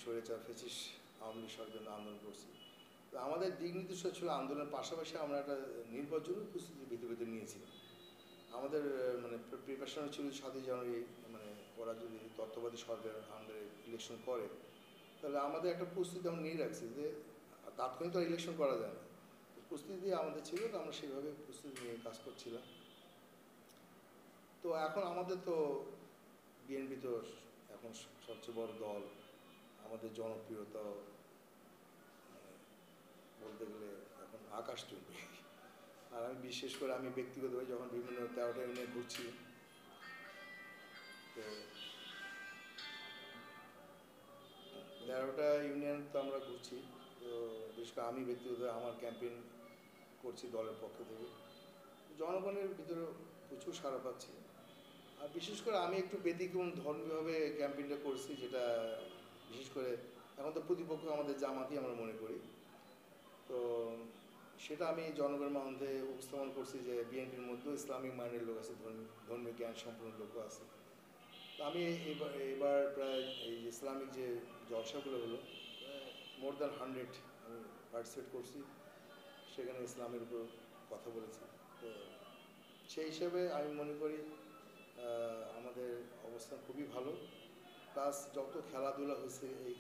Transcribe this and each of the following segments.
স্বৈরাচার ফ্যাসিস্ট আওয়ামী লীগ সরকার আন্দোলন করছি। তো আমাদের দিক নির্দেশ ছিল আন্দোলনের পাশাপাশি আমরা একটা নির্বাচনের প্রস্তুতি ভিতরে নিয়েছিলাম। আমাদের মানে প্রিপারেশন ছিল 7ই জানুয়ারি মানে ওরা যদি তত্ত্বাবধায়ক সরকার আমাদের ইলেকশন করে তাহলে আমাদের একটা প্রস্তুতি আমরা নিয়ে রাখছি যে তাৎক্ষণিক তো ইলেকশন করা যায় না, প্রস্তুতি আমাদের ছিল, তো আমরা সেইভাবে প্রস্তুতি নিয়ে কাজ করছিলাম। তো এখন আমাদের তো বিএনপি তো এখন সবচেয়ে বড় দল, আমাদের জনপ্রিয়তা মানে বলতে গেলে এখন আকাশচুম্বী। আর আমি বিশেষ করে আমি ব্যক্তিগতভাবে যখন বিভিন্ন 13টা ইউনিয়নে ঘুরছি, তো 13টা ইউনিয়ন তো আমরা ঘুরছি, তো বিশেষ করে আমি ব্যক্তিগতভাবে আমার ক্যাম্পেইন করছি দলের পক্ষ থেকে, জনগণের ভিতরে প্রচুর সাড়া পাচ্ছি। আর বিশেষ করে আমি একটু ব্যতিক্রম ধর্মীয়ভাবে ক্যাম্পেইনটা করছি, যেটা বিশেষ করে এখন তো প্রতিপক্ষ আমাদের জামাতই আমরা মনে করি। তো সেটা আমি জনগণের মধ্যে উপস্থাপন করছি যে বিএনপির মধ্যেও ইসলামিক মাইন্ডের লোক আছে, ধর্মীয় জ্ঞান সম্পন্ন লোক আছে। তো আমি এবার প্রায় এই ইসলামিক যে জলসাগুলো হলো মোর দ্যান 100 আমি পার্টিসিপেট করছি, সেখানে ইসলামের উপর কথা বলেছি। তো সেই হিসেবে আমি মনে করি আমাদের অবস্থান খুবই ভালো। প্লাস যত খেলাধুলা হয়েছে এই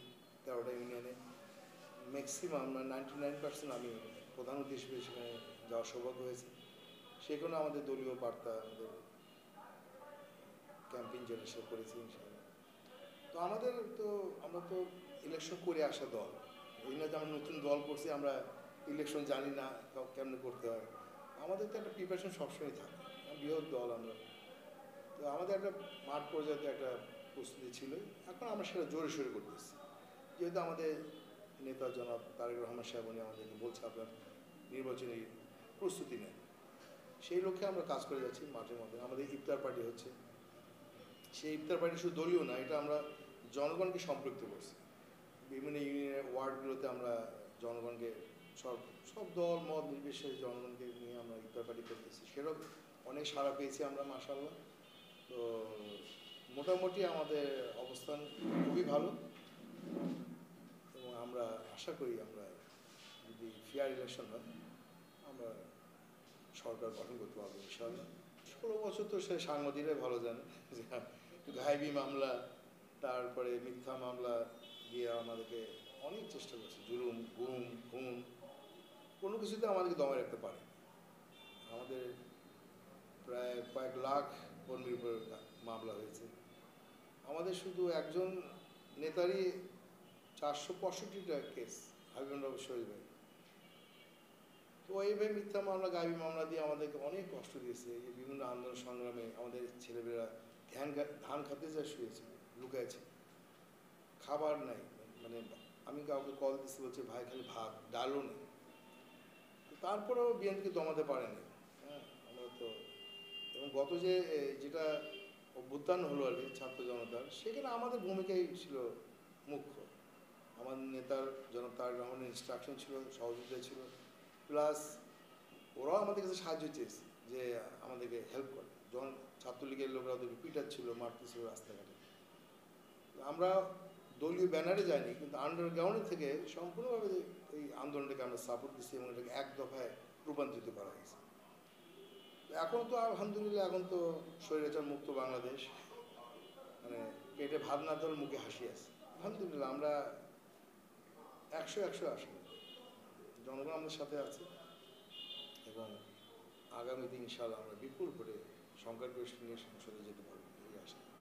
13টা ইউনিয়নে ম্যাক্সিমাম 99% আমি প্রধান অতিথি হিসেবে সেখানে যাওয়ার সৌভাগ্য হয়েছে। সেখানে আমাদের দলীয় বার্তা আমাদের ক্যাম্পেইন যেটা সে করেছি ইনশাআল্লাহ। তো আমাদের তো আমরা তো ইলেকশন করে আসা দল, এই না যে আমরা নতুন দল করছি আমরা ইলেকশন জানি না কেমন করতে হয়। আমাদের তো একটা প্রিপারেশন সবসময় থাকে, বৃহৎ দল আমরা। তো আমাদের একটা মাঠ পর্যায়ে একটা প্রস্তুতি ছিল, এখন আমরা সেটা জোরে সোরে করতেছি। যেহেতু আমাদের নেতা জনাব তারেক রহমান সাহেব উনি আমাদেরকে বলছে আপনার নির্বাচনী প্রস্তুতি নেন, সেই লক্ষ্যে আমরা কাজ করে যাচ্ছি মাঠের মধ্যে। আমাদের ইফতার পার্টি হচ্ছে, সেই ইফতার পার্টি শুধু দলীয় না, এটা আমরা জনগণকে সম্পৃক্ত করছি। বিভিন্ন ইউনিয়নের ওয়ার্ডগুলোতে আমরা জনগণকে সব সব দল মত নির্বিশেষে জনগণকে নিয়ে আমরা ইফতার পার্টি করতেছি, সেরকম অনেক সাড়া পেয়েছি আমরা মাশাআল্লাহ। তো মোটামুটি আমাদের অবস্থান খুবই ভালো এবং আমরা আশা করি আমরা যদি ফেয়ার ইলেকশন হয় আমরা সরকার গঠন করতে পারবো ইনশাআল্লাহ। 16 বছর তো সে সাংবাদিকরাই ভালো জানে যে গায়েবী মামলা, তারপরে মিথ্যা মামলা দিয়ে আমাদেরকে অনেক চেষ্টা করছে, জুলুম গুম খুন, কোনো কিছুতে আমাদেরকে দমে রাখতে পারে। আমাদের প্রায় কয়েক লাখ কর্মীর উপর মামলা হয়েছে, আমাদের শুধু একজন নেতারই 465টা কেস, হাবিবুর শহীদ ভাই। তো এইভাবে মিথ্যা মামলা গায়েবী মামলা দিয়ে আমাদেরকে অনেক কষ্ট দিয়েছে। এই বিভিন্ন আন্দোলন সংগ্রামে আমাদের ছেলেমেয়েরা ধান খাতে যা শুয়েছে, লুকাইছে, খাবার নাই, মানে আমি কাউকে কল দিচ্ছি বলছে ভাই খালি ভাত ডালও নেই, তারপরেও বিএনপিকে দমাতে পারেনি। হ্যাঁ, আমরা তো এবং গত যেটা অভ্যুত্থান হলো আর কি ছাত্র জনতার, সেখানে আমাদের ভূমিকাই ছিল মুখ্য। আমাদের নেতার জনাব তারেক রহমানের ইনস্ট্রাকশন ছিল, সহযোগিতা ছিল, প্লাস ওরাও আমাদের কাছে সাহায্য চেয়েছে যে আমাদেরকে হেল্প করে। যখন ছাত্রলীগের লোকরা ওদেরকে পিটাচ্ছিল, মারতেছিল রাস্তাঘাটে, আমরা দলীয় ব্যানারে যাইনি, কিন্তু আন্ডারগ্রাউন্ড থেকে সম্পূর্ণভাবে এই আন্দোলনটাকে আমরা সাপোর্ট দিচ্ছি এবং এটাকে এক দফায় রূপান্তরিত করা হয়েছে। এখন তো আলহামদুলিল্লাহ এখন তো স্বৈরাচার মুক্ত বাংলাদেশ, মানে পেটে ভাত না ধরে মুখে হাসি আছে আলহামদুলিল্লাহ। আমরা 100 আসি, জনগণ আমাদের সাথে আছে এবং আগামী দিন ইনশাআল্লাহ আমরা বিপুল ভোটে সংখ্যাগরিষ্ঠ নিয়ে সংসদে যেতে পারবো।